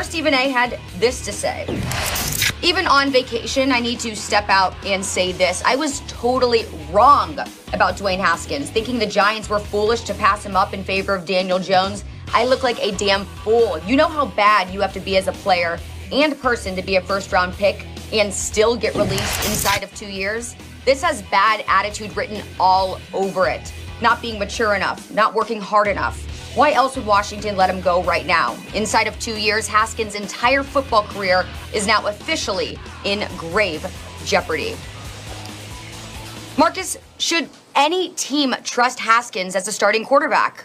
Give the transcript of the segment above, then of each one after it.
Stephen A. had this to say. Even on vacation, I need to step out and say this. I was totally wrong about Dwayne Haskins, thinking the Giants were foolish to pass him up in favor of Daniel Jones. I look like a damn fool. You know how bad you have to be as a player and person to be a first-round pick and still get released inside of 2 years? This has bad attitude written all over it. Not being mature enough, not working hard enough. Why else would Washington let him go right now? Inside of 2 years, Haskins' entire football career is now officially in grave jeopardy. Marcus, should any team trust Haskins as a starting quarterback?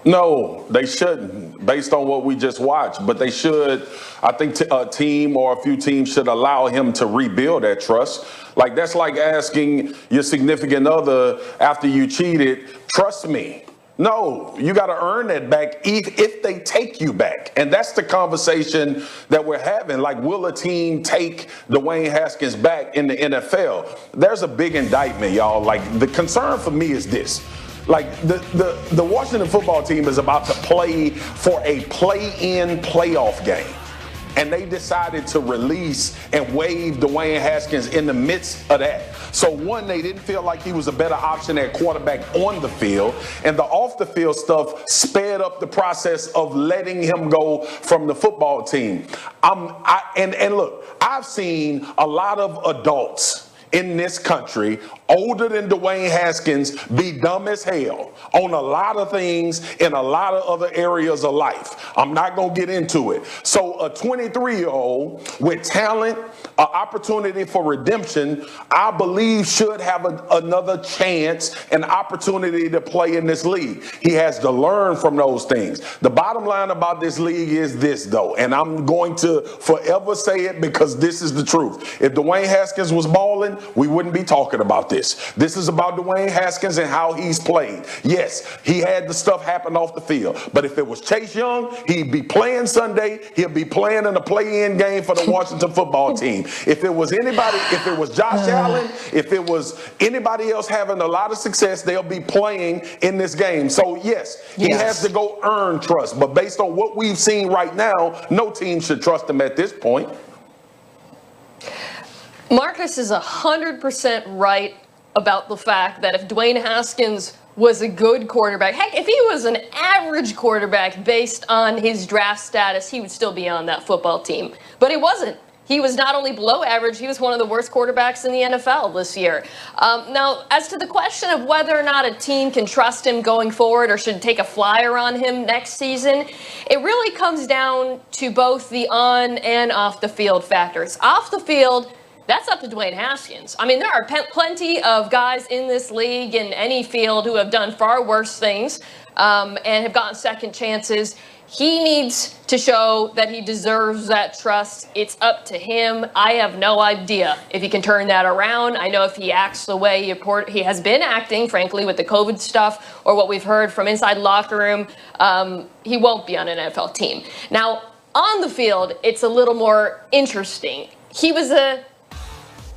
No, they shouldn't, based on what we just watched. But they should, I think a team or a few teams should allow him to rebuild that trust. Like, that's like asking your significant other after you cheated, trust me. No, you got to earn that back if they take you back. And that's the conversation that we're having. Like, will a team take Dwayne Haskins back in the NFL? There's a big indictment, y'all. Like, the concern for me is this. Like, the Washington football team is about to play for a play-in playoff game. And they decided to release and waive Dwayne Haskins in the midst of that. So, one, they didn't feel like he was a better option at quarterback on the field. And the off-the-field stuff sped up the process of letting him go from the football team. And look, I've seen a lot of adults in this country older than Dwayne Haskins be dumb as hell on a lot of things in a lot of other areas of life. I'm not going to get into it. So a 23-year-old with talent, an opportunity for redemption, I believe should have another chance, an opportunity to play in this league. He has to learn from those things. The bottom line about this league is this, though, and I'm going to forever say it because this is the truth. If Dwayne Haskins was balling, we wouldn't be talking about this. This is about Dwayne Haskins and how he's played. Yes, he had the stuff happen off the field. But if it was Chase Young, he'd be playing Sunday. He'll be playing in a play-in game for the Washington football team. If it was anybody, if it was Josh Allen, if it was anybody else having a lot of success, they'll be playing in this game. So, yes, he has to go earn trust. But based on what we've seen right now, no team should trust him at this point. Marcus is 100% right about the fact that if Dwayne Haskins was a good quarterback, heck, if he was an average quarterback based on his draft status, he would still be on that football team. But he wasn't. He was not only below average, he was one of the worst quarterbacks in the NFL this year. Now, as to the question of whether or not a team can trust him going forward or should take a flyer on him next season, it really comes down to both the on and off the field factors. Off the field, that's up to Dwayne Haskins. I mean, there are plenty of guys in this league in any field who have done far worse things and have gotten second chances. He needs to show that he deserves that trust. It's up to him. I have no idea if he can turn that around. I know if he acts the way he has been acting, frankly, with the COVID stuff or what we've heard from inside the locker room, he won't be on an NFL team. Now, on the field, it's a little more interesting. He was a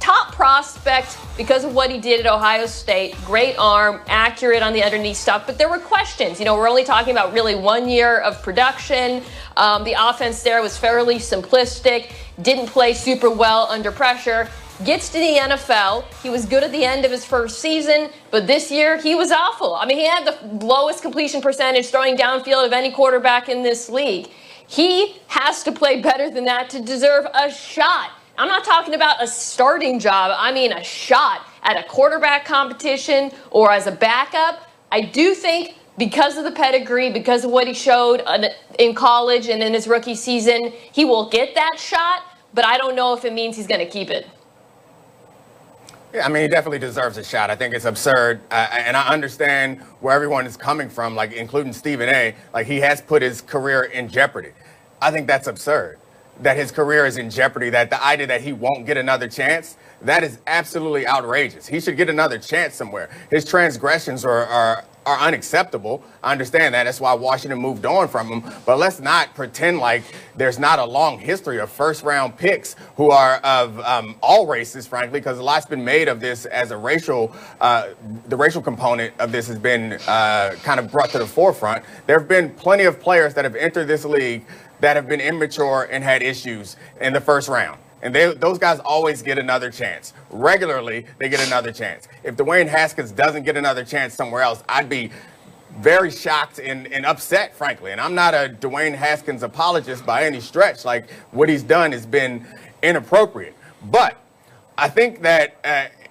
top prospect because of what he did at Ohio State. Great arm, accurate on the underneath stuff, but there were questions. You know, we're only talking about really 1 year of production. The offense there was fairly simplistic, didn't play super well under pressure. Gets to the NFL. He was good at the end of his first season, but this year he was awful. I mean, he had the lowest completion percentage throwing downfield of any quarterback in this league. He has to play better than that to deserve a shot. I'm not talking about a starting job. I mean a shot at a quarterback competition or as a backup. I do think because of the pedigree, because of what he showed in college and in his rookie season, he will get that shot, but I don't know if it means he's going to keep it. Yeah, I mean, he definitely deserves a shot. I think it's absurd, and I understand where everyone is coming from, like including Stephen A. Like, he has put his career in jeopardy. I think that's absurd, that his career is in jeopardy, that the idea that he won't get another chance, that is absolutely outrageous. He should get another chance somewhere. His transgressions are are unacceptable. I understand that. That's why Washington moved on from him. But let's not pretend like there's not a long history of first-round picks who are of all races, frankly, because a lot's been made of this as a racial, the racial component of this has been kind of brought to the forefront. There have been plenty of players that have entered this league that have been immature and had issues in the first round. And those guys always get another chance. Regularly, they get another chance. If Dwayne Haskins doesn't get another chance somewhere else, I'd be very shocked and upset, frankly. And I'm not a Dwayne Haskins apologist by any stretch. Like, what he's done has been inappropriate. But I think that,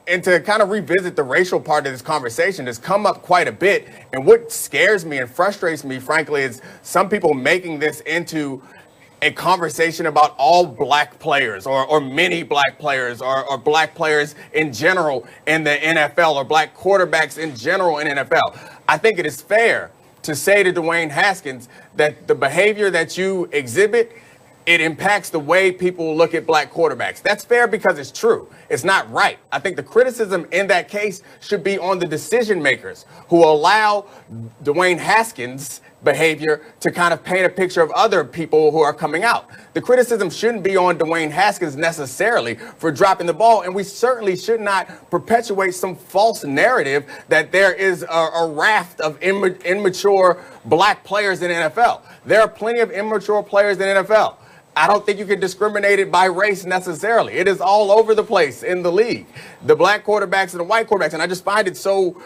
and to kind of revisit the racial part of this conversation, has come up quite a bit. And what scares me and frustrates me, frankly, is some people making this into a conversation about all black players or many black players or black players in general in the NFL or black quarterbacks in general in NFL. I think it is fair to say to Dwayne Haskins that the behavior that you exhibit, it impacts the way people look at black quarterbacks. That's fair because it's true. It's not right. I think the criticism in that case should be on the decision makers who allow Dwayne Haskins' behavior to kind of paint a picture of other people who are coming out. The criticism shouldn't be on Dwayne Haskins necessarily for dropping the ball, and we certainly should not perpetuate some false narrative that there is a raft of immature black players in the NFL. There are plenty of immature players in the NFL. I don't think you can discriminate it by race necessarily. It is all over the place in the league. The black quarterbacks and the white quarterbacks, and I just find it so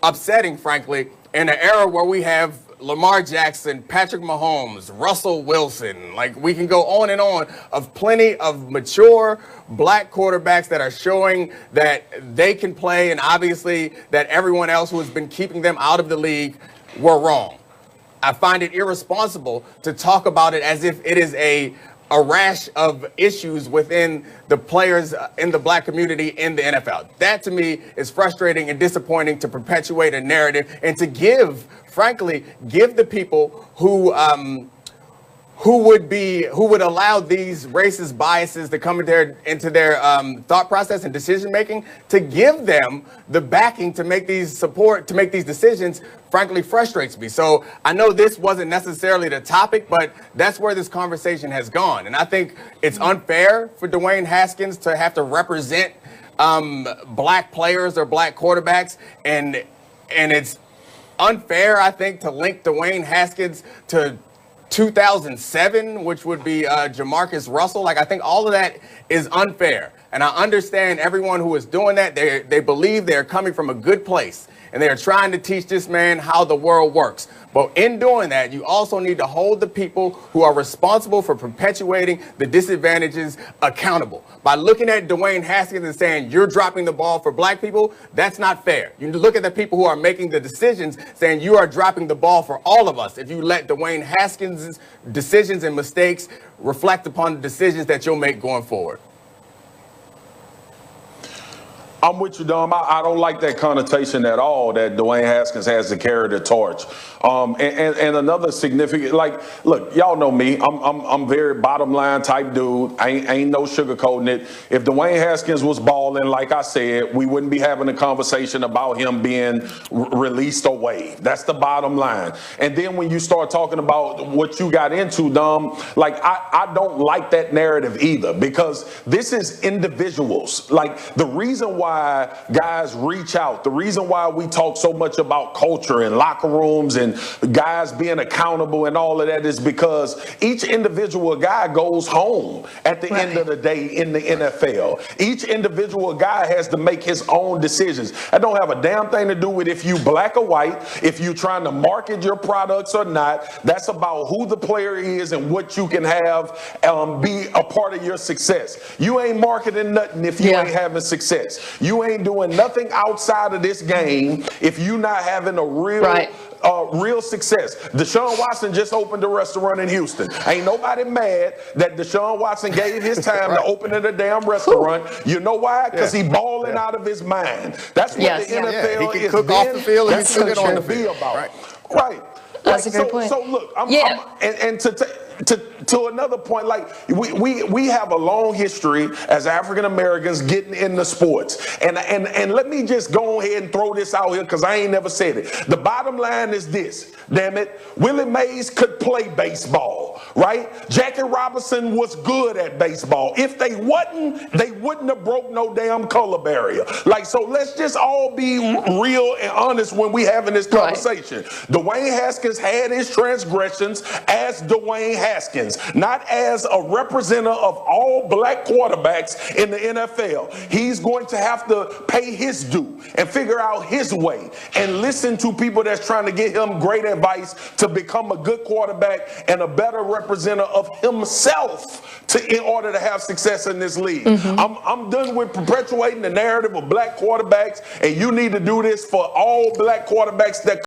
upsetting, frankly, in an era where we have Lamar Jackson, Patrick Mahomes, Russell Wilson, like we can go on and on of plenty of mature black quarterbacks that are showing that they can play, and obviously that everyone else who has been keeping them out of the league were wrong. I find it irresponsible to talk about it as if it is a rash of issues within the players in the black community in the NFL. That to me is frustrating and disappointing, to perpetuate a narrative and to give, frankly, give the people who would allow these racist biases to come into their thought process and decision making, to give them the backing to make these decisions, frankly, frustrates me. So I know this wasn't necessarily the topic, but that's where this conversation has gone. And I think it's unfair for Dwayne Haskins to have to represent black players or black quarterbacks, and it's unfair, I think, to link Dwayne Haskins to 2007, which would be Jamarcus Russell. Like, I think all of that is unfair. And I understand everyone who is doing that. They believe they're coming from a good place, and they're trying to teach this man how the world works. But in doing that, you also need to hold the people who are responsible for perpetuating the disadvantages accountable. By looking at Dwayne Haskins and saying you're dropping the ball for black people, that's not fair. You need to look at the people who are making the decisions saying you are dropping the ball for all of us if you let Dwayne Haskins' decisions and mistakes reflect upon the decisions that you'll make going forward. I'm with you, Dom. I don't like that connotation at all, that Dwayne Haskins has to carry the torch. And another significant, like, look, y'all know me. I'm very bottom line type dude. Ain't no sugarcoating it. If Dwayne Haskins was balling, like I said, we wouldn't be having a conversation about him being released or waived. That's the bottom line. And then when you start talking about what you got into, Dom, like, I don't like that narrative either, because this is individuals. Like, the reason why guys reach out, the reason why we talk so much about culture and locker rooms and guys being accountable and all of that is because each individual guy goes home at the end of the day in the NFL. Each individual guy has to make his own decisions. That don't have a damn thing to do with if you black or white, if you're trying to market your products or not. That's about who the player is and what you can have be a part of your success. You ain't marketing nothing if you ain't having success. You ain't doing nothing outside of this game if you're not having a real success. Deshaun Watson just opened a restaurant in Houston. Ain't nobody mad that Deshaun Watson gave his time to open a damn restaurant. You know why? Because he balling out of his mind. That's what the NFL he can cook off the field and he can cook it on the field. Right. That's a great point. So look, to another point, like we have a long history as African Americans getting into sports, and let me just go ahead and throw this out here because I ain't never said it. The bottom line is this, damn it, Willie Mays could play baseball, right? Jackie Robinson was good at baseball. If they wasn't, they wouldn't have broke no damn color barrier. Like, so let's just all be real and honest when we having this conversation. Right. Dwayne Haskins had his transgressions as Dwayne Haskins, not as a representative of all black quarterbacks in the NFL. He's going to have to pay his due and figure out his way and listen to people that's trying to get him great advice to become a good quarterback and a better representative of himself in order to have success in this league. I'm done with perpetuating the narrative of black quarterbacks, and you need to do this for all black quarterbacks that